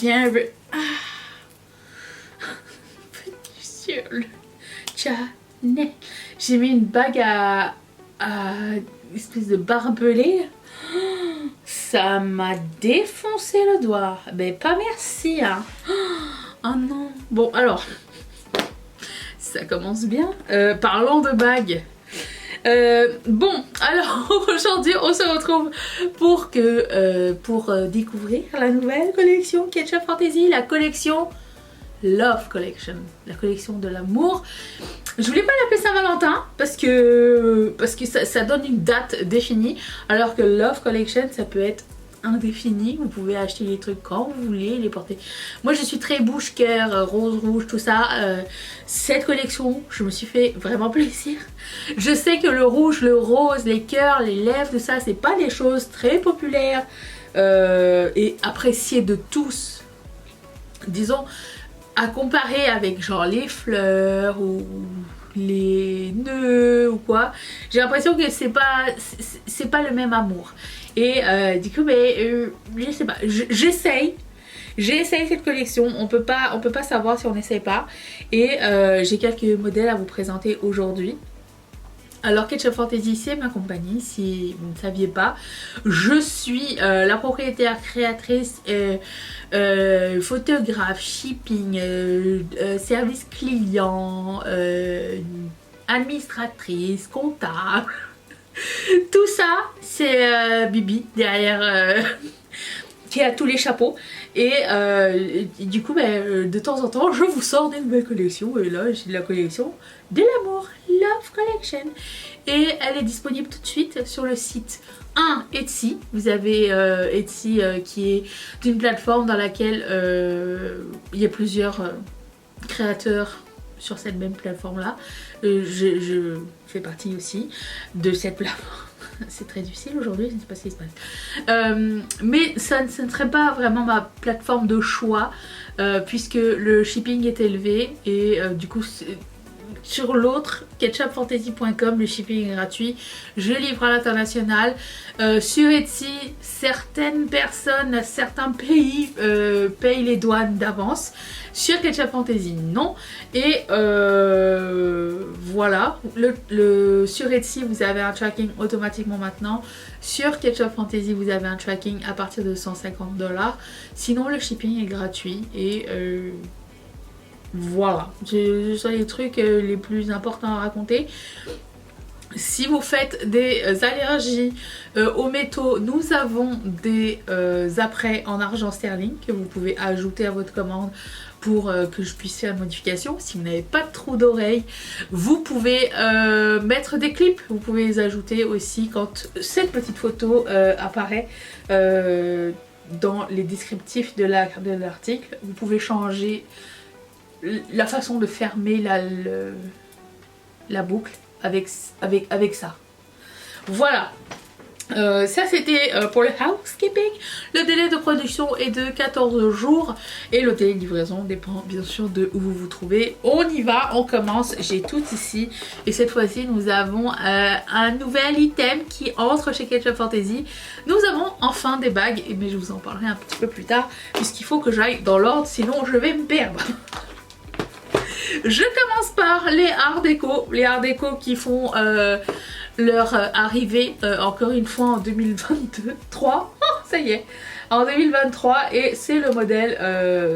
Bienvenue sur le channel. J'ai mis une bague à une espèce de barbelé. Ça m'a défoncé le doigt. Ben pas merci hein. Oh non. Bon alors, ça commence bien. Parlons de bagues. Bon, alors aujourd'hui on se retrouve pour découvrir la nouvelle collection Ketchup Fantasy, la collection Love Collection, la collection de l'amour. Je voulais pas l'appeler Saint-Valentin parce que ça donne une date définie, alors que Love Collection ça peut être indéfini, vous pouvez acheter les trucs quand vous voulez, les porter. Moi je suis très bouche cœur, rose rouge, tout ça. Cette collection, je me suis fait vraiment plaisir. Je sais que le rouge, le rose, les cœurs, les lèvres, tout ça, c'est pas des choses très populaires et appréciées de tous. Disons, à comparer avec genre les fleurs ou les nœuds ou quoi, j'ai l'impression que c'est pas le même amour. Et du coup je sais pas, j'essaye cette collection, on peut pas savoir si on n'essaye pas. Et j'ai quelques modèles à vous présenter aujourd'hui. Alors Ketchup Fantasy c'est ma compagnie, si vous ne saviez pas. Je suis la propriétaire, créatrice, photographe, shipping, service client, administratrice, comptable. Tout ça c'est Bibi derrière qui a tous les chapeaux. Et du coup de temps en temps je vous sors des nouvelles collections. Et là j'ai la collection de l'amour, Love Collection, et elle est disponible tout de suite sur le site Etsy. Vous avez Etsy qui est une plateforme dans laquelle il y a plusieurs créateurs sur cette même plateforme là. Je fais partie aussi de cette plateforme. C'est très difficile aujourd'hui, je ne sais pas ce qui se passe. Mais ça ne serait pas vraiment ma plateforme de choix puisque le shipping est élevé et du coup sur l'autre, ketchupfantasy.com, le shipping est gratuit. Je livre à l'international. Sur Etsy, certaines personnes, certains pays payent les douanes d'avance. Sur Ketchup Fantasy, non. Et voilà. Sur Etsy, vous avez un tracking automatiquement maintenant. Sur Ketchup Fantasy, vous avez un tracking à partir de 150 $. Sinon, le shipping est gratuit. Et voilà. Ce sont les trucs les plus importants à raconter. Si vous faites des allergies aux métaux, nous avons des apprêts en argent sterling que vous pouvez ajouter à votre commande pour que je puisse faire une modification. Si vous n'avez pas de trou d'oreille, vous pouvez mettre des clips. Vous pouvez les ajouter aussi quand cette petite photo apparaît dans les descriptifs de l'article. Vous pouvez changer la façon de fermer la boucle avec ça. Voilà. Ça c'était pour le housekeeping. Le délai de production est de 14 jours et le délai de livraison dépend bien sûr de où vous vous trouvez. On y va, on commence, j'ai tout ici et cette fois-ci nous avons un nouvel item qui entre chez Ketchup Fantasy. Nous avons enfin des bagues, mais je vous en parlerai un petit peu plus tard puisqu'il faut que j'aille dans l'ordre sinon je vais me perdre. Je commence par les Art Déco, qui font leur arrivée encore une fois en 2023. Oh, ça y est, en 2023, et c'est le modèle,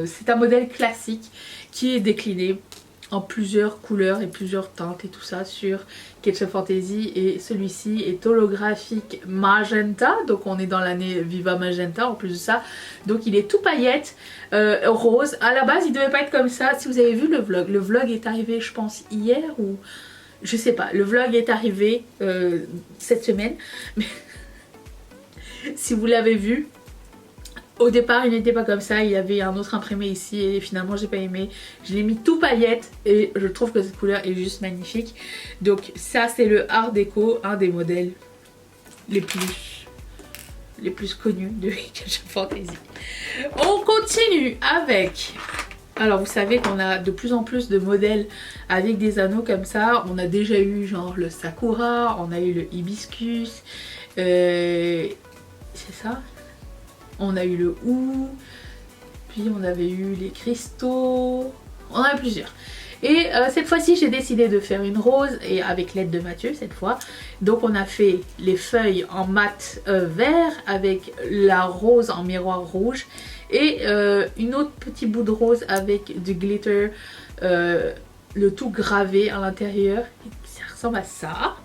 c'est un modèle classique qui est décliné en plusieurs couleurs et plusieurs teintes et tout ça sur Ketchup Fantasy, et celui-ci est holographique magenta, donc on est dans l'année Viva Magenta en plus de ça, donc il est tout paillette, rose. À la base il devait pas être comme ça. Si vous avez vu le vlog est arrivé je pense hier ou je sais pas, le vlog est arrivé cette semaine, mais si vous l'avez vu, au départ il n'était pas comme ça, il y avait un autre imprimé ici et finalement j'ai pas aimé. Je l'ai mis tout paillette et je trouve que cette couleur est juste magnifique. Donc ça c'est le Art Déco, un des modèles les plus connus de Ketchup Fantasy. On continue avec... Alors vous savez qu'on a de plus en plus de modèles avec des anneaux comme ça. On a déjà eu genre le Sakura, on a eu le Hibiscus, c'est ça. On a eu le OU, Puis on avait eu les cristaux. On en a plusieurs. Et cette fois-ci j'ai décidé de faire une rose et avec l'aide de Mathieu cette fois. Donc on a fait les feuilles en mat vert avec la rose en miroir rouge. Et une autre petit bout de rose avec du glitter, le tout gravé à l'intérieur. Ça ressemble à ça.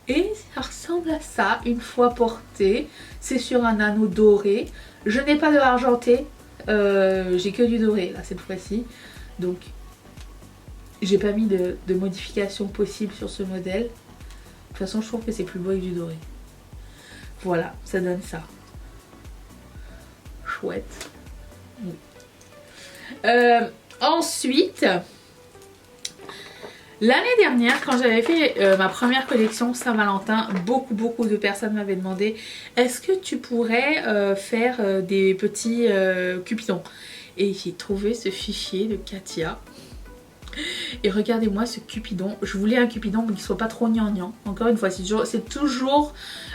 Et ça ressemble à ça une fois porté. C'est sur un anneau doré. Je n'ai pas de argenté. J'ai que du doré là cette fois-ci. Donc j'ai pas mis de modification possible sur ce modèle. De toute façon je trouve que c'est plus beau avec du doré. Voilà, ça donne ça. Chouette. Ensuite, l'année dernière, quand j'avais fait ma première collection Saint-Valentin, beaucoup de personnes m'avaient demandé est-ce que tu pourrais faire des petits cupidons. Et j'ai trouvé ce fichier de Katia. Et regardez-moi ce cupidon. Je voulais un cupidon mais qui soit pas trop gnangnan. Encore une fois, c'est toujours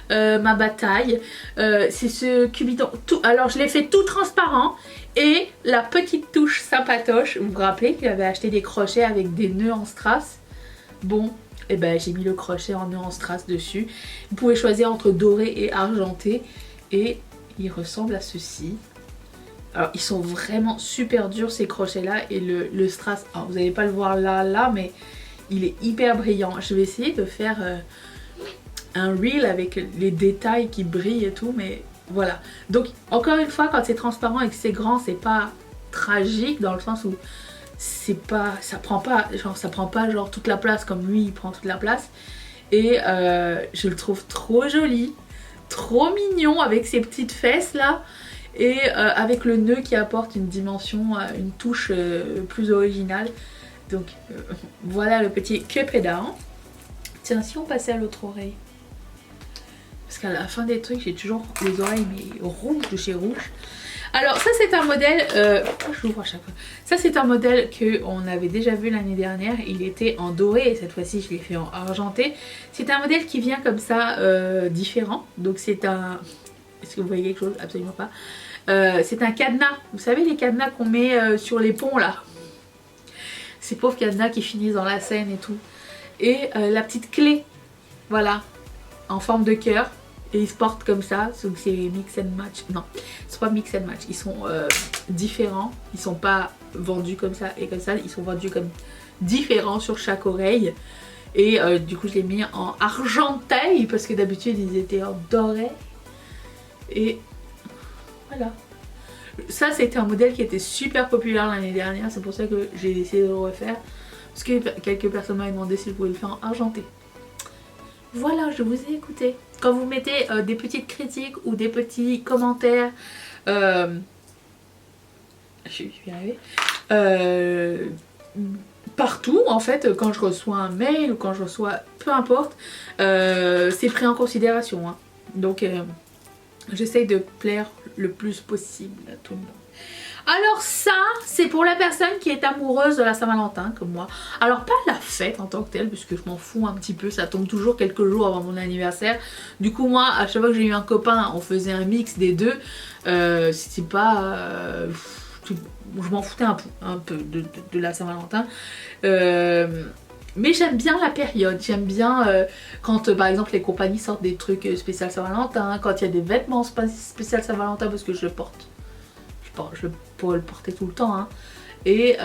ma bataille. C'est ce cupidon tout. Alors je l'ai fait tout transparent. Et la petite touche sympatoche. Vous vous rappelez que j'avais acheté des crochets avec des nœuds en strass. Bon, et ben j'ai mis le crochet en nœud en strass dessus. Vous pouvez choisir entre doré et argenté. Et il ressemble à ceci. Alors ils sont vraiment super durs ces crochets là et le strass, alors, vous n'allez pas le voir là mais il est hyper brillant. Je vais essayer de faire un reel avec les détails qui brillent et tout, mais voilà. Donc encore une fois, quand c'est transparent et que c'est grand, c'est pas tragique dans le sens où c'est pas, ça prend pas genre toute la place comme lui il prend toute la place. Et je le trouve trop joli, trop mignon avec ses petites fesses là. Et avec le nœud qui apporte une dimension, une touche plus originale. Donc voilà le petit cupidon. Tiens, si on passait à l'autre oreille. Parce qu'à la fin des trucs, j'ai toujours les oreilles mais rouges de chez Rouge. Alors ça c'est un modèle, j'ouvre à chaque fois. Ça c'est un modèle qu'on avait déjà vu l'année dernière. Il était en doré et cette fois-ci je l'ai fait en argenté. C'est un modèle qui vient comme ça, différent. Donc c'est un... Est-ce que vous voyez quelque chose? Absolument pas. C'est un cadenas. Vous savez les cadenas qu'on met sur les ponts là. Ces pauvres cadenas qui finissent dans la Seine et tout. Et la petite clé. Voilà. En forme de cœur. Et ils se portent comme ça. Donc c'est mix and match. Non, c'est pas mix and match. Ils sont différents. Ils sont pas vendus comme ça et comme ça. Ils sont vendus comme différents sur chaque oreille. Et du coup je l'ai mis en argenteuil. Parce que d'habitude ils étaient en doré. Et voilà. Ça c'était un modèle qui était super populaire l'année dernière. C'est pour ça que j'ai décidé de le refaire. Parce que quelques personnes m'avaient demandé si je pouvais le faire en argenté. Voilà, je vous ai écouté. Quand vous mettez des petites critiques ou des petits commentaires, je vais y arriver, partout en fait, quand je reçois un mail ou quand je reçois, peu importe, c'est pris en considération, hein. Donc j'essaye de plaire le plus possible à tout le monde. Alors ça, c'est pour la personne qui est amoureuse de la Saint-Valentin, comme moi. Alors pas la fête en tant que telle, puisque je m'en fous un petit peu, ça tombe toujours quelques jours avant mon anniversaire. Du coup moi, à chaque fois que j'ai eu un copain, on faisait un mix des deux. C'était pas... je m'en foutais un peu de la Saint-Valentin. Mais j'aime bien la période, j'aime bien quand par exemple les compagnies sortent des trucs spécial Saint-Valentin, quand il y a des vêtements spécial Saint-Valentin parce que je le porte. Je pourrais le porter tout le temps, hein. Et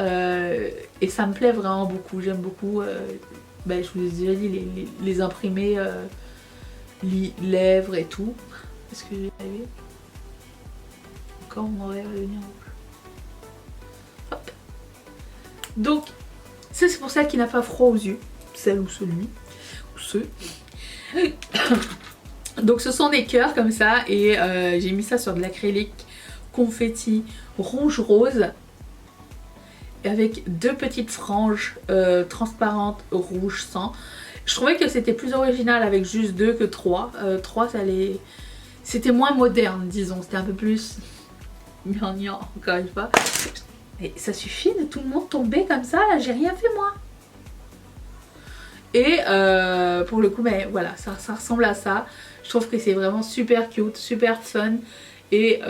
ça me plaît vraiment beaucoup, j'aime beaucoup, je vous ai déjà dit, les imprimés lèvres et tout. Est-ce que j'ai arrivé? Encore mon oreille va devenir rouge. Hop. Donc ça c'est pour celle qui n'a pas froid aux yeux, celle ou celui, ou ceux. Donc ce sont des cœurs comme ça et j'ai mis ça sur de l'acrylique confetti rouge rose avec deux petites franges transparentes rouge sang. Je trouvais que c'était plus original avec juste deux que trois. Trois ça les... C'était moins moderne disons, c'était un peu plus gnangnan encore une fois. Et ça suffit de tout le monde tomber comme ça, là j'ai rien fait moi. Et pour le coup mais voilà, ça ressemble à ça. Je trouve que c'est vraiment super cute, super fun. Et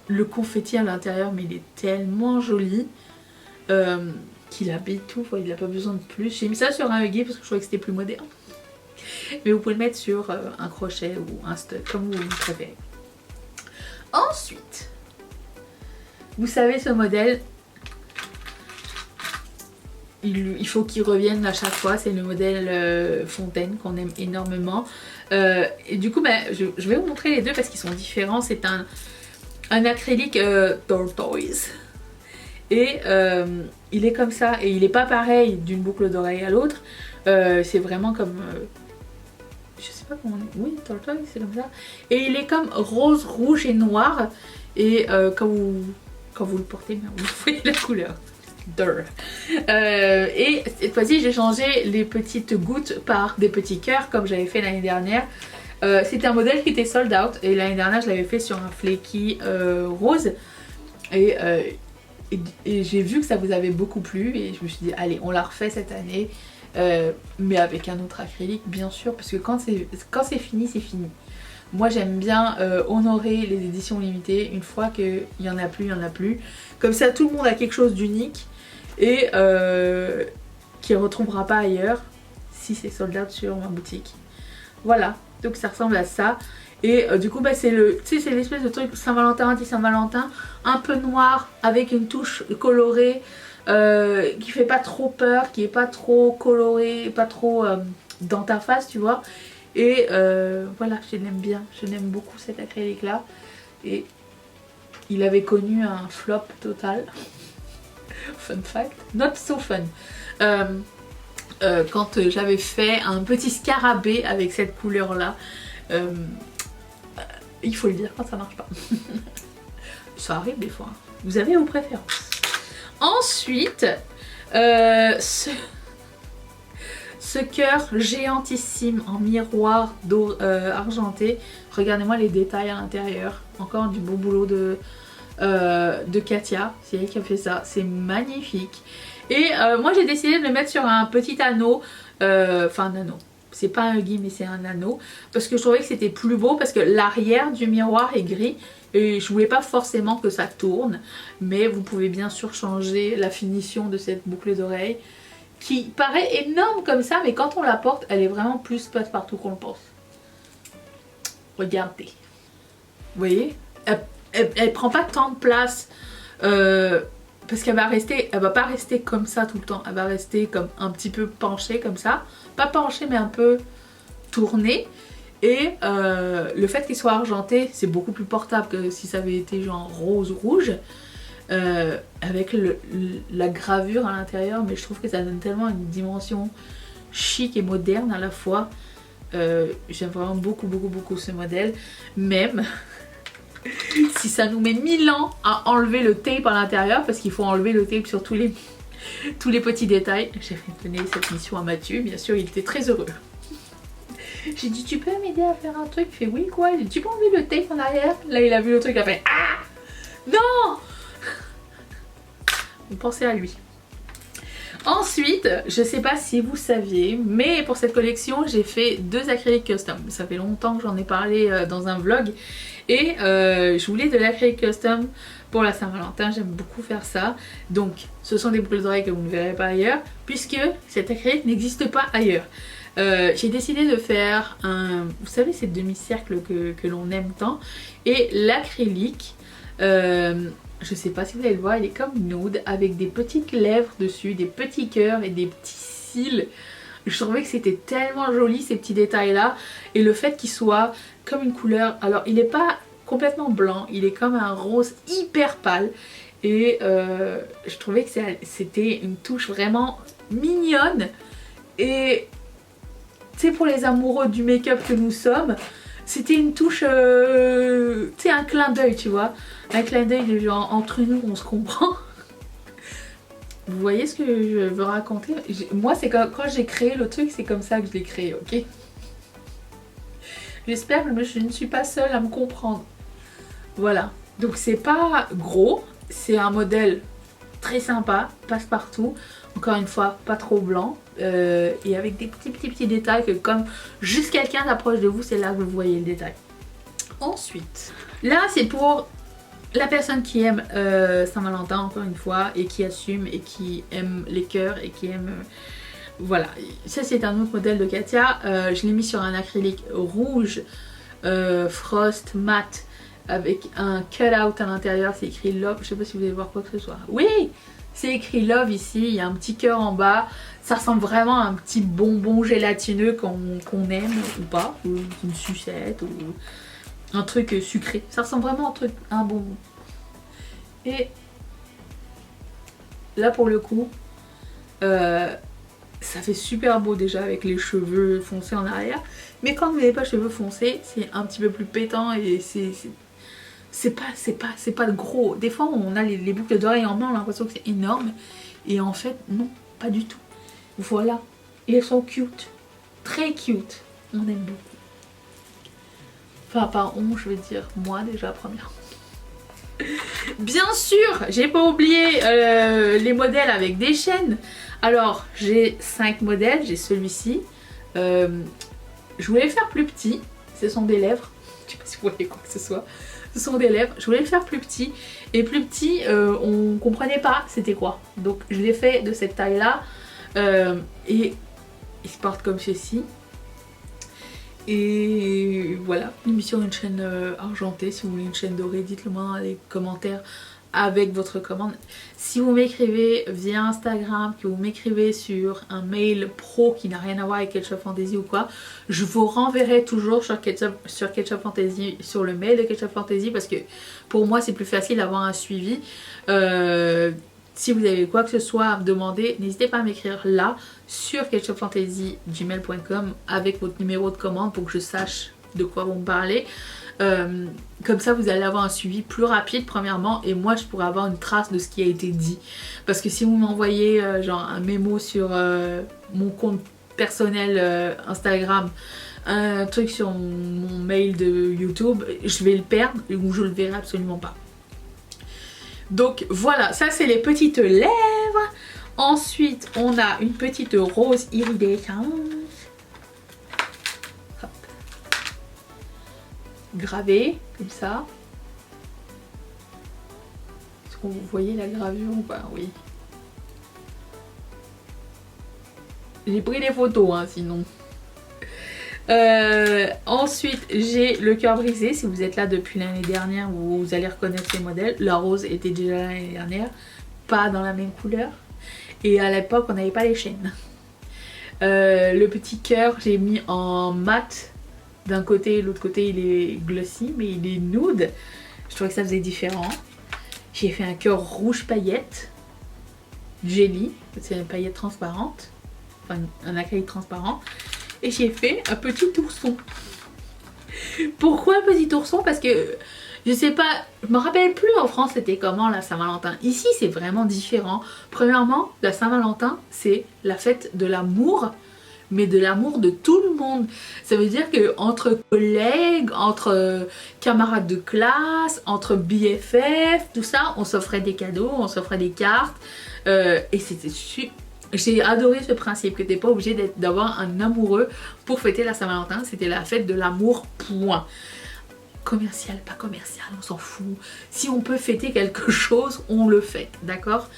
le confetti à l'intérieur, mais il est tellement joli qu'il habille tout, il n'a pas besoin de plus. J'ai mis ça sur un huggy parce que je trouvais que c'était plus moderne. Mais vous pouvez le mettre sur un crochet ou un stud, comme vous préférez. Ensuite, vous savez ce modèle, il faut qu'il revienne à chaque fois, c'est le modèle Fontaine qu'on aime énormément. Et du coup, je vais vous montrer les deux parce qu'ils sont différents. C'est un acrylique tortoise. Et il est comme ça, et il n'est pas pareil d'une boucle d'oreille à l'autre. C'est vraiment comme... je sais pas comment on est... Oui, tortoise, c'est comme ça. Et il est comme rose, rouge et noir. Et quand vous le portez, vous voyez la couleur. Et cette fois-ci, j'ai changé les petites gouttes par des petits cœurs comme j'avais fait l'année dernière. C'était un modèle qui était sold out. Et l'année dernière, je l'avais fait sur un flaky rose. Et j'ai vu que ça vous avait beaucoup plu. Et je me suis dit, allez, on la refait cette année. Mais avec un autre acrylique bien sûr, parce que quand c'est fini, c'est fini. Moi j'aime bien honorer les éditions limitées. Une fois qu'il n'y en a plus, il n'y en a plus. Comme ça tout le monde a quelque chose d'unique et qui ne retrouvera pas ailleurs si c'est sold out sur ma boutique. Voilà, donc ça ressemble à ça. Et du coup c'est l'espèce de truc Saint-Valentin, anti-Saint-Valentin, un peu noir avec une touche colorée. Qui fait pas trop peur, qui est pas trop coloré, pas trop dans ta face, tu vois. Et voilà, je l'aime bien, je l'aime beaucoup cet acrylique là. Et il avait connu un flop total. Fun fact, not so fun. Quand j'avais fait un petit scarabée avec cette couleur là. Il faut le dire quand ça marche pas. Ça arrive des fois. Vous avez vos préférences. Ensuite, ce cœur géantissime en miroir argenté. Regardez-moi les détails à l'intérieur. Encore du beau boulot de Katia. C'est elle qui a fait ça. C'est magnifique. Et moi j'ai décidé de le mettre sur un petit anneau. Enfin un anneau. C'est pas un huggy mais c'est un anneau. Parce que je trouvais que c'était plus beau. Parce que l'arrière du miroir est gris. Et je voulais pas forcément que ça tourne, mais vous pouvez bien sûr changer la finition de cette boucle d'oreille qui paraît énorme comme ça, mais quand on la porte, elle est vraiment plus passe-partout qu'on le pense. Regardez. Vous voyez, elle prend pas tant de place parce qu'elle va pas rester comme ça tout le temps. Elle va rester comme un petit peu penchée comme ça. Pas penchée mais un peu tournée. Et le fait qu'il soit argenté, c'est beaucoup plus portable que si ça avait été genre rose-rouge. Avec la gravure à l'intérieur. Mais je trouve que ça donne tellement une dimension chic et moderne à la fois. J'aime vraiment beaucoup ce modèle. Même si ça nous met 1000 ans à enlever le tape à l'intérieur. Parce qu'il faut enlever le tape sur tous les petits détails. J'ai fait donner cette mission à Mathieu. Bien sûr, il était très heureux. J'ai dit tu peux m'aider à faire un truc? Il fait oui quoi? J'ai dit tu peux enlever le tape en arrière? Là il a vu le truc, il a fait ah non. Vous pensez à lui. Ensuite, je sais pas si vous saviez, mais pour cette collection j'ai fait 2 acryliques custom. Ça fait longtemps que j'en ai parlé dans un vlog. Et je voulais de l'acrylique custom pour la Saint-Valentin, j'aime beaucoup faire ça. Donc ce sont des boucles d'oreilles que vous ne verrez pas ailleurs, puisque cet acrylique n'existe pas ailleurs. J'ai décidé de faire un, vous savez ces demi-cercles que l'on aime tant, et l'acrylique, je sais pas si vous allez le voir, il est comme nude avec des petites lèvres dessus, des petits cœurs et des petits cils. Je trouvais que c'était tellement joli ces petits détails là, et le fait qu'il soit comme une couleur, alors il n'est pas complètement blanc, il est comme un rose hyper pâle, et je trouvais que c'était une touche vraiment mignonne. Et tu sais, pour les amoureux du make-up que nous sommes, c'était une touche, tu sais, un clin d'œil, tu vois. Un clin d'œil, genre entre nous, on se comprend. Vous voyez ce que je veux raconter? Moi, c'est quand j'ai créé le truc, c'est comme ça que je l'ai créé, ok? J'espère que je ne suis pas seule à me comprendre. Voilà. Donc, c'est pas gros, c'est un modèle très sympa, passe-partout. Encore une fois, pas trop blanc. Et avec des petits détails que comme juste quelqu'un s'approche de vous, c'est là que vous voyez le détail. Ensuite, là c'est pour la personne qui aime Saint-Valentin, encore une fois, et qui assume, et qui aime les cœurs, et qui aime... voilà, ça c'est un autre modèle de Katia. Je l'ai mis sur un acrylique rouge, frost, mat, avec un cut-out à l'intérieur, c'est écrit Love. Je sais pas si vous allez voir quoi que ce soit. Oui, c'est écrit Love ici, il y a un petit cœur en bas. Ça ressemble vraiment à un petit bonbon gélatineux qu'on aime ou pas, ou une sucette, ou un truc sucré. Ça ressemble vraiment à un bonbon. Et là pour le coup, ça fait super beau déjà avec les cheveux foncés en arrière. Mais quand vous n'avez pas cheveux foncés, c'est un petit peu plus pétant et c'est pas gros. Des fois on a les boucles d'oreilles en main, on a l'impression que c'est énorme. Et en fait non, pas du tout. Voilà, et elles sont cute, très cute, on aime beaucoup. Enfin pas on, je veux dire moi déjà premièrement. Bien sûr, j'ai pas oublié les modèles avec des chaînes. Alors j'ai 5 modèles, j'ai celui-ci. Je voulais le faire plus petit, ce sont des lèvres. Je sais pas si vous voyez quoi que ce soit. Ce sont des lèvres, je voulais le faire plus petit. Et plus petit, on comprenait pas c'était quoi. Donc je l'ai fait de cette taille là. Et il se porte comme ceci. Et voilà, il est mis sur une chaîne argentée. Si vous voulez une chaîne dorée, dites-le moi dans les commentaires avec votre commande. Si vous m'écrivez via Instagram, que vous m'écrivez sur un mail pro qui n'a rien à voir avec Ketchup Fantasy ou quoi, je vous renverrai toujours sur Ketchup Fantasy, sur le mail de Ketchup Fantasy, parce que pour moi c'est plus facile d'avoir un suivi. Si vous avez quoi que ce soit à me demander, n'hésitez pas à m'écrire là sur ketchupfantasy@gmail.com avec votre numéro de commande pour que je sache de quoi vous me parlez. Comme ça vous allez avoir un suivi plus rapide premièrement, et moi je pourrais avoir une trace de ce qui a été dit. Parce que si vous m'envoyez genre un mémo sur mon compte personnel Instagram, un truc sur mon mail de YouTube, je vais le perdre ou je le verrai absolument pas. Donc voilà, ça c'est les petites lèvres. Ensuite on a une petite rose iridescente. Hop. Gravée comme ça. Est-ce que vous voyez la gravure ou pas? Oui. J'ai pris des photos hein, sinon. Ensuite j'ai le cœur brisé. Si vous êtes là depuis l'année dernière, vous allez reconnaître ces modèles. La rose était déjà l'année dernière, pas dans la même couleur, et à l'époque on n'avait pas les chaînes. Le petit cœur j'ai mis en mat d'un côté, l'autre côté il est glossy mais il est nude. Je trouvais que ça faisait différent. J'ai fait un cœur rouge paillette jelly, c'est une paillette transparente, enfin un acrylique transparent. Et j'ai fait un petit ourson. Pourquoi un petit ourson? Parce que je sais pas, je me rappelle plus en France c'était comment la Saint-Valentin. Ici c'est vraiment différent. Premièrement, la Saint-Valentin c'est la fête de l'amour, mais de l'amour de tout le monde. Ça veut dire que entre collègues, entre camarades de classe, entre BFF, tout ça, on s'offrait des cadeaux, on s'offrait des cartes. Et c'était super. J'ai adoré ce principe que t'es pas obligé d'avoir un amoureux pour fêter la Saint-Valentin. C'était la fête de l'amour, point. Commercial, pas commercial, on s'en fout. Si on peut fêter quelque chose, on le fête, d'accord?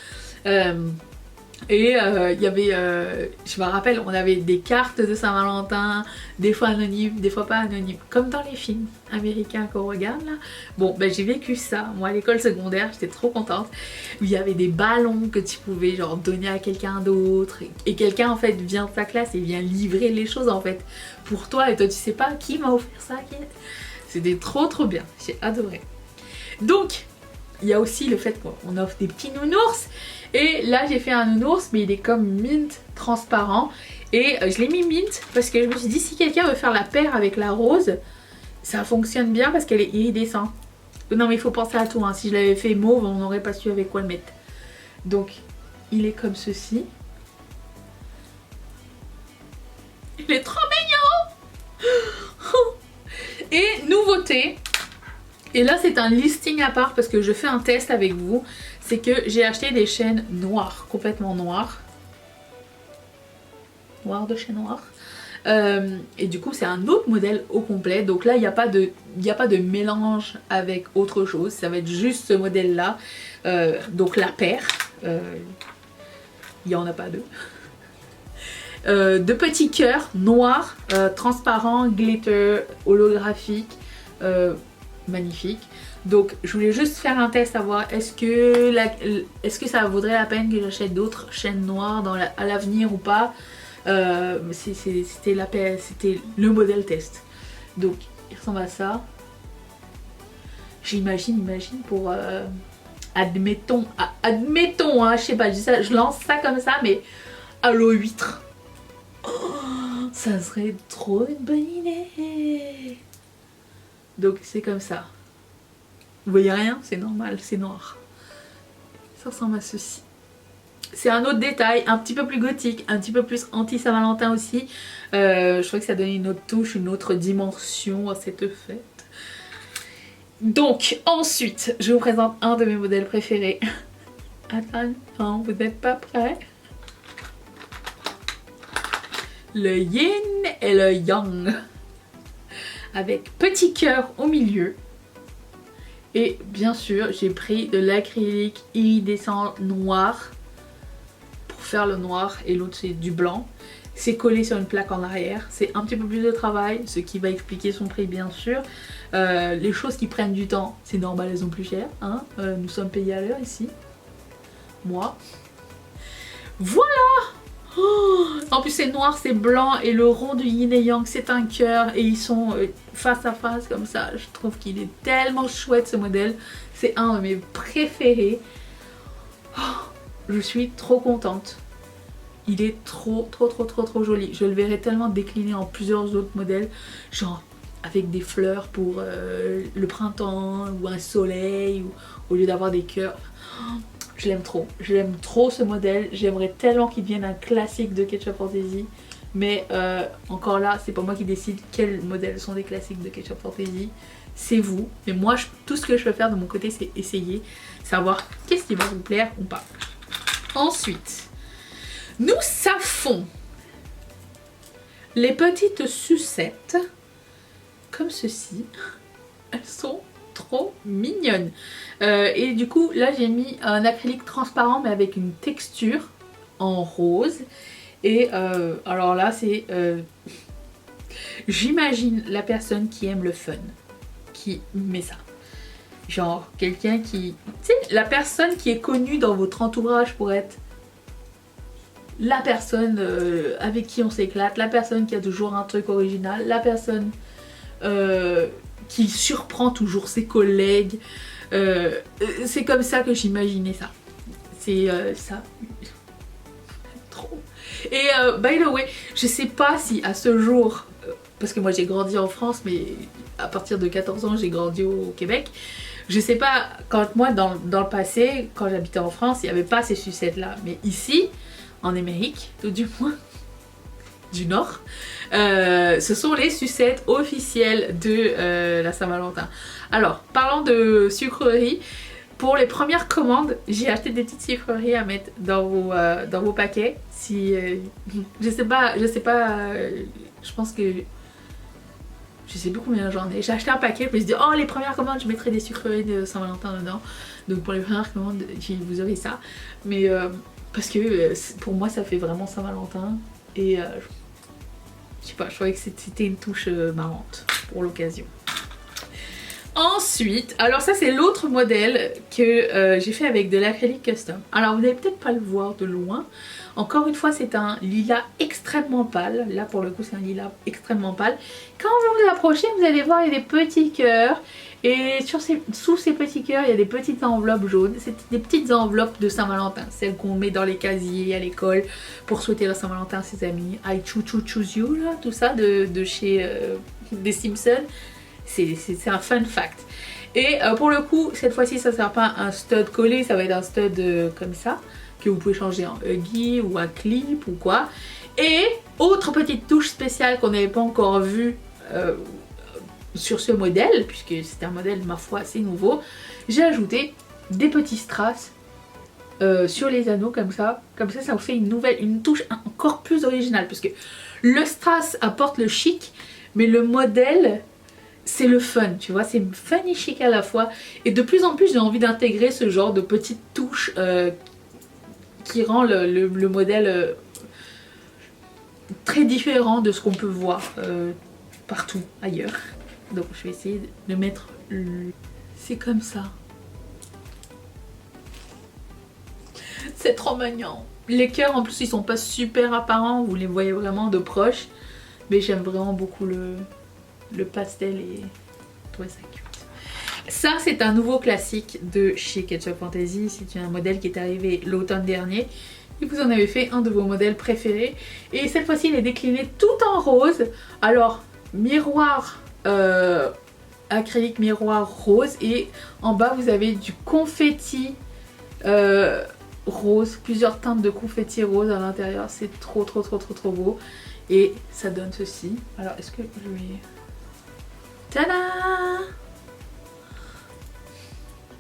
Il y avait, je me rappelle, on avait des cartes de Saint-Valentin, des fois anonymes, des fois pas anonymes, comme dans les films américains qu'on regarde là. Bon, ben j'ai vécu ça, moi à l'école secondaire, j'étais trop contente, où il y avait des ballons que tu pouvais genre donner à quelqu'un d'autre, et quelqu'un en fait vient de ta classe et vient livrer les choses en fait pour toi, et toi tu sais pas qui m'a offert ça, C'était trop bien, j'ai adoré. Donc, il y a aussi le fait qu'on offre des petits nounours. Et là j'ai fait un nounours mais il est comme mint transparent. Et je l'ai mis mint parce que je me suis dit si quelqu'un veut faire la paire avec la rose, ça fonctionne bien parce qu'elle est iridescente. Non mais il faut penser à tout hein. Si je l'avais fait mauve on n'aurait pas su avec quoi le mettre. Donc il est comme ceci. Il est trop mignon. Et nouveauté, et là c'est un listing à part parce que je fais un test avec vous, c'est que j'ai acheté des chaînes noires, complètement noires. Noires de chez noires. Et du coup c'est un autre modèle au complet, donc là il n'y a pas de mélange avec autre chose, ça va être juste ce modèle là. Donc la paire, il n'y en a pas deux. De petits cœurs noirs, transparents, glitter, holographique, magnifique. Donc je voulais juste faire un test à voir est-ce que ça vaudrait la peine que j'achète d'autres chaînes noires à l'avenir ou pas. C'était le modèle test. Donc il ressemble à ça. J'imagine pour admettons hein, je sais pas, je lance ça comme ça, mais à l'eau huître. Oh, ça serait trop une bonne idée. Donc c'est comme ça. Vous voyez rien, c'est normal, c'est noir. Ça ressemble à ceci. C'est un autre détail, un petit peu plus gothique, un petit peu plus anti-Saint-Valentin aussi. Je trouvais que ça donnait une autre touche, une autre dimension à cette fête. Donc ensuite, je vous présente un de mes modèles préférés. Attends, vous n'êtes pas prêts? Le yin et le yang. Avec petit cœur au milieu. Et bien sûr, j'ai pris de l'acrylique iridescent noir pour faire le noir et l'autre c'est du blanc. C'est collé sur une plaque en arrière. C'est un petit peu plus de travail, ce qui va expliquer son prix bien sûr. Les choses qui prennent du temps, c'est normal, elles sont plus chères. Hein, nous sommes payés à l'heure ici. Moi. Voilà! Oh, en plus c'est noir, c'est blanc et le rond du yin et yang c'est un cœur et ils sont face à face comme ça. Je trouve qu'il est tellement chouette ce modèle. C'est un de mes préférés. Oh, je suis trop contente. Il est trop joli. Je le verrai tellement décliné en plusieurs autres modèles. Genre avec des fleurs pour le printemps ou un soleil ou, au lieu d'avoir des cœurs. Oh, je l'aime trop ce modèle, j'aimerais tellement qu'il devienne un classique de Ketchup Fantasy. Mais encore là, c'est pas moi qui décide quels modèles sont des classiques de Ketchup Fantasy. C'est vous. Mais moi, tout ce que je peux faire de mon côté, c'est essayer, savoir qu'est-ce qui va vous plaire ou pas. Ensuite, nous savons les petites sucettes, comme ceci. Elles sont trop mignonne. Et du coup là j'ai mis un acrylique transparent mais avec une texture en rose. Et alors là c'est j'imagine la personne qui aime le fun qui met ça. Genre quelqu'un qui... Tu sais, la personne qui est connue dans votre entourage pour être la personne avec qui on s'éclate, la personne qui a toujours un truc original, la personne qui surprend toujours ses collègues. C'est comme ça que j'imaginais ça. C'est ça. Trop. Et by the way, je sais pas si à ce jour, parce que moi j'ai grandi en France, mais à partir de 14 ans j'ai grandi au Québec. Je sais pas, quand moi dans le passé, quand j'habitais en France, il n'y avait pas ces sucettes là. Mais ici, en Amérique, tout du moins, du Nord, ce sont les sucettes officielles de la Saint-Valentin. Alors, parlant de sucreries, pour les premières commandes, j'ai acheté des petites sucreries à mettre dans vos paquets. Si, je sais pas, je pense que... Je sais plus combien j'en ai. J'ai acheté un paquet, je me suis dit, oh les premières commandes, je mettrai des sucreries de Saint-Valentin dedans. Donc pour les premières commandes, vous aurez ça. Mais parce que pour moi, ça fait vraiment Saint-Valentin. Et je sais pas, je trouvais que c'était une touche marrante pour l'occasion. Ensuite, alors ça c'est l'autre modèle que j'ai fait avec de l'acrylique custom. Alors vous n'allez peut-être pas le voir de loin. Encore une fois c'est un lilas extrêmement pâle. Là pour le coup c'est un lilas extrêmement pâle. Quand vous vous approchez vous allez voir il y a des petits cœurs. Et sous ces petits cœurs il y a des petites enveloppes jaunes. C'est des petites enveloppes de Saint-Valentin. Celles qu'on met dans les casiers à l'école pour souhaiter la Saint-Valentin à ses amis. I choose you là, tout ça de chez des Simpsons. C'est un fun fact. Et pour le coup, cette fois-ci, ça ne sera pas un stud collé, ça va être un stud comme ça, que vous pouvez changer en huggy ou un clip ou quoi. Et autre petite touche spéciale qu'on n'avait pas encore vue sur ce modèle, puisque c'est un modèle, ma foi, assez nouveau, j'ai ajouté des petits strass sur les anneaux comme ça. Comme ça, ça vous fait une touche encore plus originale, parce que Le strass apporte le chic, mais le modèle, c'est le fun, tu vois, c'est fun et chic à la fois. Et de plus en plus, j'ai envie d'intégrer ce genre de petites touches qui rend le modèle très différent de ce qu'on peut voir partout ailleurs. Donc je vais essayer de mettre c'est comme ça. C'est trop mignon. Les cœurs en plus ils sont pas super apparents, vous les voyez vraiment de proche. Mais j'aime vraiment beaucoup le pastel et je trouvais ça cute. Ça c'est un nouveau classique de chez Ketchup Fantasy. C'est un modèle qui est arrivé l'automne dernier. Et vous en avez fait un de vos modèles préférés. Et cette fois-ci il est décliné tout en rose. Alors miroir acrylique, miroir rose. Et en bas vous avez du confetti rose. Plusieurs teintes de confetti rose à l'intérieur. C'est trop beau. Et ça donne ceci. Alors est-ce que je vais... Tada!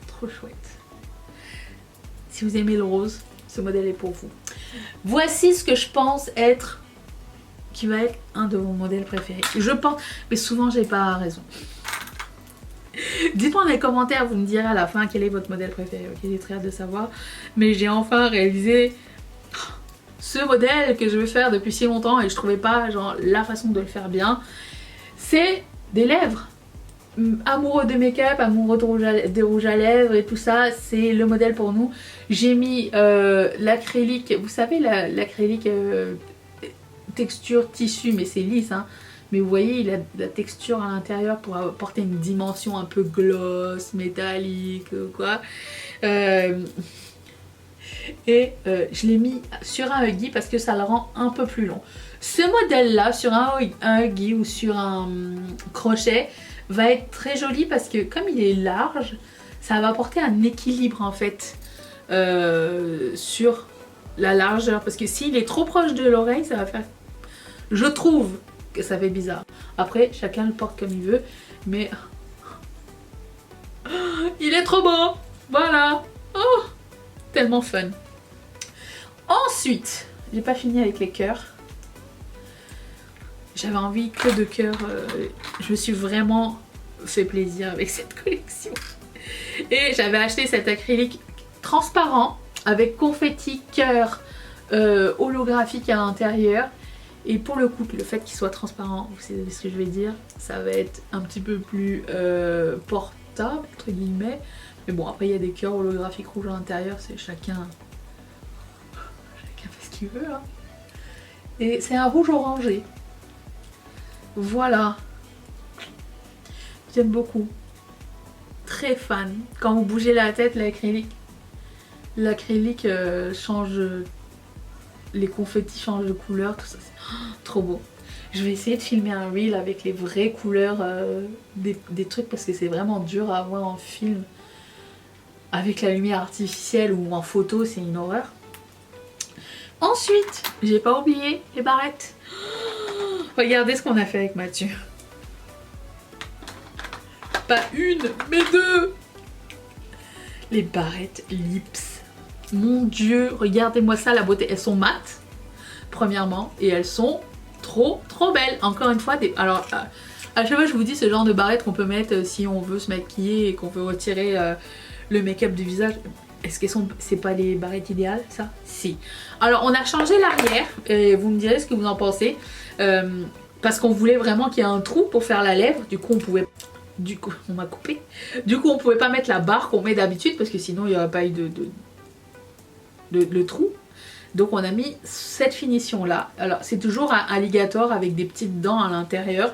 Trop chouette. Si vous aimez le rose, ce modèle est pour vous. Voici ce que je pense être... qui va être un de vos modèles préférés. Je pense... Mais souvent j'ai pas raison. Dites-moi dans les commentaires, vous me direz à la fin quel est votre modèle préféré. Ok, j'ai très hâte de savoir. Mais j'ai enfin réalisé ce modèle que je veux faire depuis si longtemps et je trouvais pas genre la façon de le faire bien. C'est des lèvres. Amoureux de make-up, amoureux de rouge à lèvres et tout ça, c'est le modèle pour nous. J'ai mis l'acrylique, vous savez l'acrylique texture tissu, mais c'est lisse hein. Mais vous voyez il a de la texture à l'intérieur pour apporter une dimension un peu gloss, métallique quoi. Et je l'ai mis sur un huggy parce que ça le rend un peu plus long. Ce modèle là sur un huggy ou sur un crochet va être très joli parce que comme il est large, ça va apporter un équilibre en fait sur la largeur. Parce que s'il est trop proche de l'oreille, ça va faire... Je trouve que ça fait bizarre. Après, chacun le porte comme il veut. Mais... il est trop beau. Voilà. Oh, tellement fun. Ensuite, j'ai pas fini avec les cœurs. J'avais envie que de cœurs. Je me suis vraiment fait plaisir avec cette collection. Et j'avais acheté cet acrylique transparent avec confetti cœur holographique à l'intérieur. Et pour le coup, le fait qu'il soit transparent, vous savez ce que je vais dire, ça va être un petit peu plus portable, entre guillemets. Mais bon, après il y a des cœurs holographiques rouges à l'intérieur, c'est chacun fait ce qu'il veut. Hein. Et c'est un rouge orangé. Voilà. J'aime beaucoup. Très fan. Quand vous bougez la tête, l'acrylique change... Les confettis changent de couleur, tout ça. C'est trop beau. Je vais essayer de filmer un reel avec les vraies couleurs des trucs parce que c'est vraiment dur à voir en film. Avec la lumière artificielle ou en photo, c'est une horreur. Ensuite, j'ai pas oublié les barrettes. Regardez ce qu'on a fait avec Mathieu. Pas une, mais deux. Les barrettes Lips. Mon Dieu, regardez-moi ça, la beauté. Elles sont mates, premièrement, et elles sont trop belles. Encore une fois, alors à chaque fois je vous dis ce genre de barrettes qu'on peut mettre si on veut se maquiller et qu'on veut retirer le make-up du visage. Est-ce qu'elles sont... c'est pas les barrettes idéales, ça? Si. Alors on a changé l'arrière, et vous me direz ce que vous en pensez. Parce qu'on voulait vraiment qu'il y ait un trou pour faire la lèvre. Du coup on pouvait... on m'a coupé. Du coup on pouvait pas mettre la barre qu'on met d'habitude parce que sinon il n'y aurait pas eu le trou. Donc on a mis cette finition là. Alors c'est toujours un alligator avec des petites dents à l'intérieur.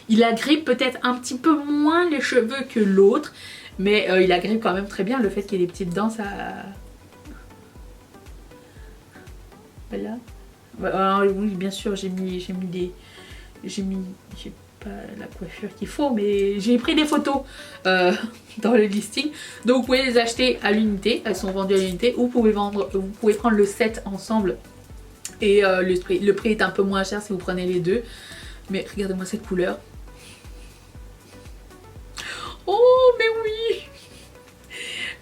Il agrippe peut-être un petit peu moins les cheveux que l'autre, mais il agrippe quand même très bien. Le fait qu'il y ait des petites dents, ça... Voilà. Alors, oui, bien sûr, j'ai pas la coiffure qu'il faut, mais j'ai pris des photos dans le listing. Donc vous pouvez les acheter à l'unité, elles sont vendues à l'unité, ou vous pouvez prendre le set ensemble et le prix est un peu moins cher si vous prenez les deux. Mais regardez-moi cette couleur. Oh mais oui!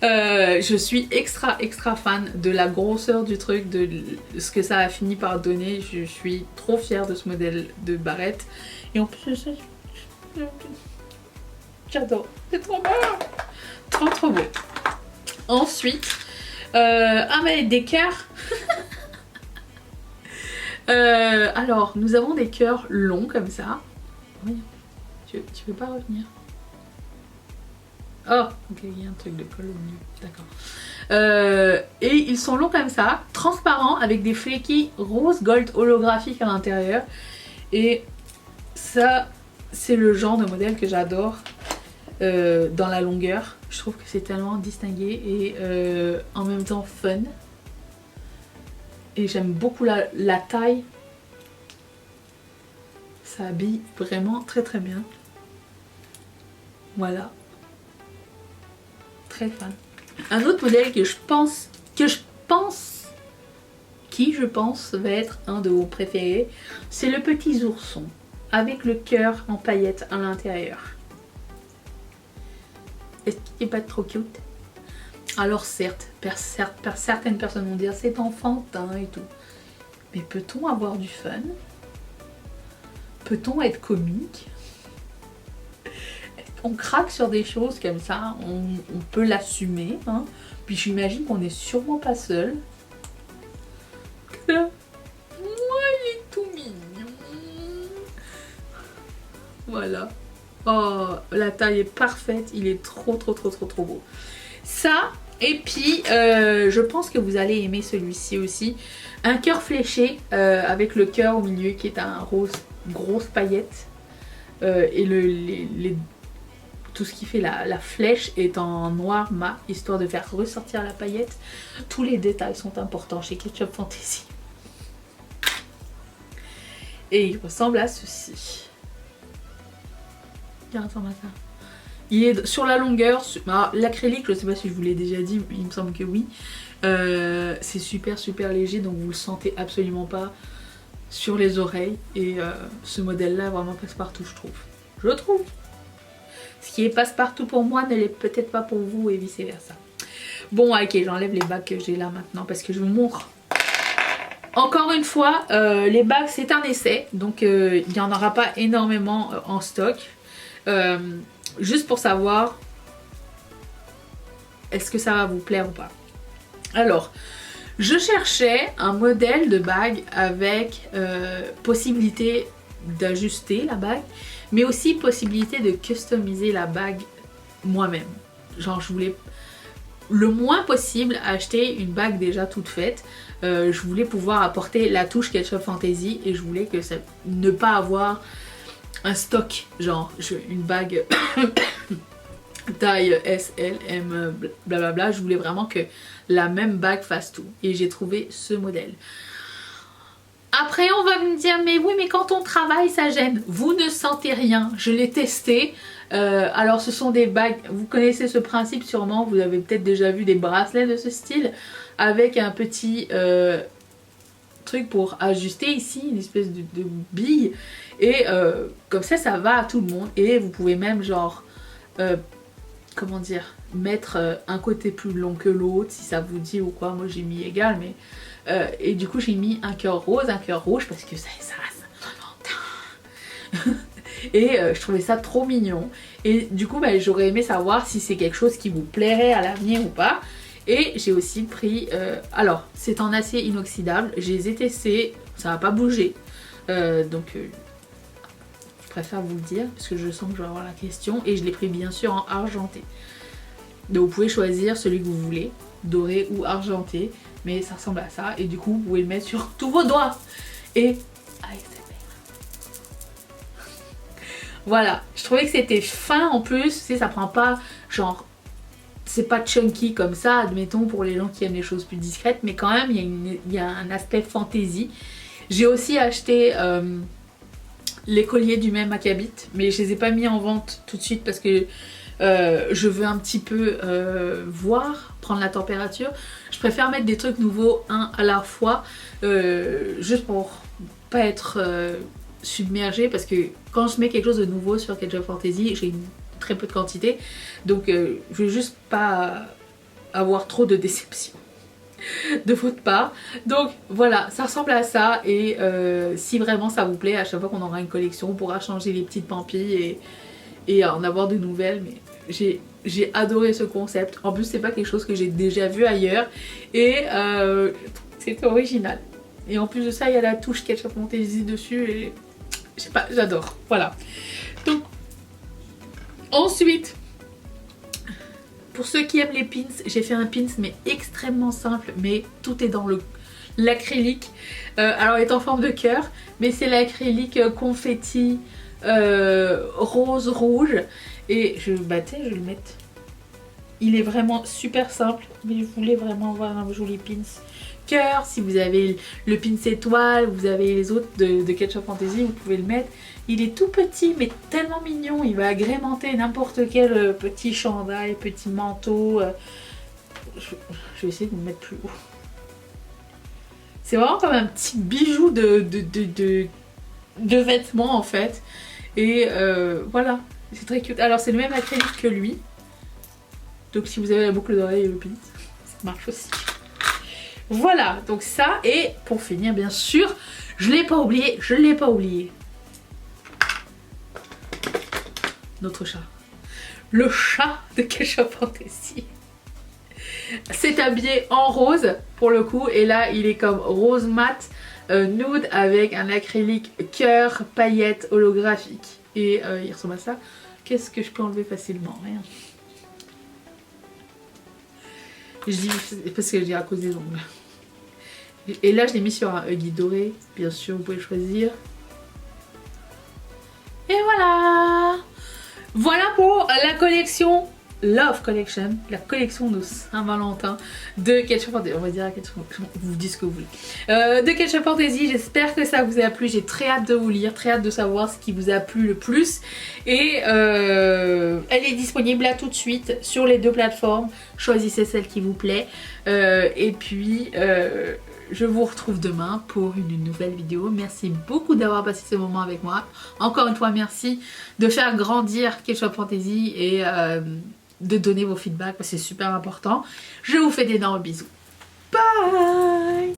Je suis extra fan de la grosseur du truc, de ce que ça a fini par donner. Je suis trop fière de ce modèle de barrette. Et en plus, j'adore. C'est trop beau. Trop beau. Ensuite, mais des cœurs. Alors, nous avons des cœurs longs comme ça. Oui. Tu veux pas revenir? Oh, ok, il y a un truc de colle au milieu, d'accord. Et ils sont longs comme ça, transparents, avec des flequilles rose gold holographiques à l'intérieur. Et ça, c'est le genre de modèle que j'adore dans la longueur. Je trouve que c'est tellement distingué et en même temps fun. Et j'aime beaucoup la taille. Ça habille vraiment très bien. Voilà. Très fan. Un autre modèle que je pense va être un de vos préférés, c'est le petit ourson avec le cœur en paillettes à l'intérieur. Est-ce qu'il n'est pas trop cute? Alors certes, certaines personnes vont dire c'est enfantin et tout, mais peut-on avoir du fun? Peut-on être comique? On craque sur des choses comme ça, on peut l'assumer, hein. Puis j'imagine qu'on n'est sûrement pas seul. Là, il est tout mignon. Voilà. Oh, la taille est parfaite, il est trop beau. Ça, et puis je pense que vous allez aimer celui-ci aussi. Un cœur fléché avec le cœur au milieu qui est un rose grosse paillette. Et tout ce qui fait la flèche est en noir mat, histoire de faire ressortir la paillette. Tous les détails sont importants chez Ketchup Fantasy. Et il ressemble à ceci. Il ressemble à ça. Il est sur la longueur, l'acrylique, je ne sais pas si je vous l'ai déjà dit, mais il me semble que oui. C'est super léger, donc vous le sentez absolument pas sur les oreilles. Et ce modèle-là vraiment passe-partout, je trouve. Ce qui est passe-partout pour moi ne l'est peut-être pas pour vous et vice versa. Bon, ok, j'enlève les bagues que j'ai là maintenant parce que je vous montre. Encore une fois, les bagues c'est un essai, donc il n'y en aura pas énormément en stock. Juste pour savoir est-ce que ça va vous plaire ou pas. Alors, je cherchais un modèle de bague avec possibilité d'ajuster la bague, mais aussi possibilité de customiser la bague moi-même. Genre je voulais le moins possible acheter une bague déjà toute faite. Je voulais pouvoir apporter la touche Ketchup Fantasy et je voulais que ça, ne pas avoir un stock, genre une bague taille S, L, M, blablabla. Je voulais vraiment que la même bague fasse tout et j'ai trouvé ce modèle. Après on va me dire mais oui mais quand on travaille ça gêne. Vous ne sentez rien, je l'ai testé. Alors ce sont des bagues, vous connaissez ce principe sûrement, vous avez peut-être déjà vu des bracelets de ce style avec un petit truc pour ajuster ici, une espèce de bille et comme ça va à tout le monde et vous pouvez même genre comment dire, mettre un côté plus long que l'autre si ça vous dit ou quoi. Moi j'ai mis égal mais et du coup j'ai mis un cœur rose, un cœur rouge parce que ça et je trouvais ça trop mignon et du coup bah, j'aurais aimé savoir si c'est quelque chose qui vous plairait à l'avenir ou pas. Et j'ai aussi pris alors c'est en acier inoxydable, je les ai testés, ça va pas bouger donc je préfère vous le dire parce que je sens que je vais avoir la question. Et je l'ai pris bien sûr en argenté, donc vous pouvez choisir celui que vous voulez, doré ou argenté, mais ça ressemble à ça et du coup vous pouvez le mettre sur tous vos doigts et voilà, je trouvais que c'était fin en plus, tu sais, ça prend pas genre, c'est pas chunky comme ça, admettons pour les gens qui aiment les choses plus discrètes, mais quand même il y a un aspect fantaisie. J'ai aussi acheté les colliers du même acabit, mais je les ai pas mis en vente tout de suite parce que je veux un petit peu voir, prendre la température. Je préfère mettre des trucs nouveaux un à la fois, juste pour pas être submergée, parce que quand je mets quelque chose de nouveau sur Ketchup Fantasy, j'ai très peu de quantité, donc je veux juste pas avoir trop de déception de votre part. Donc voilà, ça ressemble à ça et si vraiment ça vous plaît, à chaque fois qu'on aura une collection, on pourra changer les petites pampilles et en avoir de nouvelles. Mais j'ai adoré ce concept. En plus, c'est pas quelque chose que j'ai déjà vu ailleurs et c'est original. Et en plus de ça, il y a la touche Ketchup Fantasy dessus et je sais pas, j'adore. Voilà. Donc ensuite, pour ceux qui aiment les pins, j'ai fait un pins mais extrêmement simple, mais tout est dans l'acrylique. Alors il est en forme de cœur, mais c'est l'acrylique confetti rose rouge. Et je le mettre. Il est vraiment super simple, mais je voulais vraiment avoir un joli pins cœur. Si vous avez le pins étoile, vous avez les autres de Ketchup Fantasy, vous pouvez le mettre. Il est tout petit mais tellement mignon, il va agrémenter n'importe quel petit chandail, petit manteau. Je vais essayer de me mettre plus haut. C'est vraiment comme un petit bijou de vêtements en fait. Et voilà, c'est très cute. Alors c'est le même acrylique que lui. Donc si vous avez la boucle d'oreille et le pins, ça marche aussi. Voilà, donc ça, et pour finir bien sûr, je l'ai pas oublié, notre chat. Le chat de Ketchup Fantasy. C'est habillé en rose pour le coup, et là il est comme rose mat, nude avec un acrylique cœur, paillettes, holographique. Et il ressemble à ça. Qu'est-ce que je peux enlever facilement? Rien. Je dis parce que je dis à cause des ongles. Et là je l'ai mis sur un huggy doré, bien sûr vous pouvez choisir. Et voilà. Voilà pour la collection Love Collection, la collection de Saint-Valentin de Ketchup Fantasy. On va dire à Ketchup Fantasy, vous dites ce que vous voulez. De Ketchup Fantasy, j'espère que ça vous a plu. J'ai très hâte de vous lire, très hâte de savoir ce qui vous a plu le plus. Et elle est disponible là tout de suite sur les deux plateformes. Choisissez celle qui vous plaît. Et puis je vous retrouve demain pour une nouvelle vidéo. Merci beaucoup d'avoir passé ce moment avec moi. Encore une fois, merci de faire grandir Ketchup Fantasy et de donner vos feedbacks, parce que c'est super important. Je vous fais d'énormes bisous. Bye!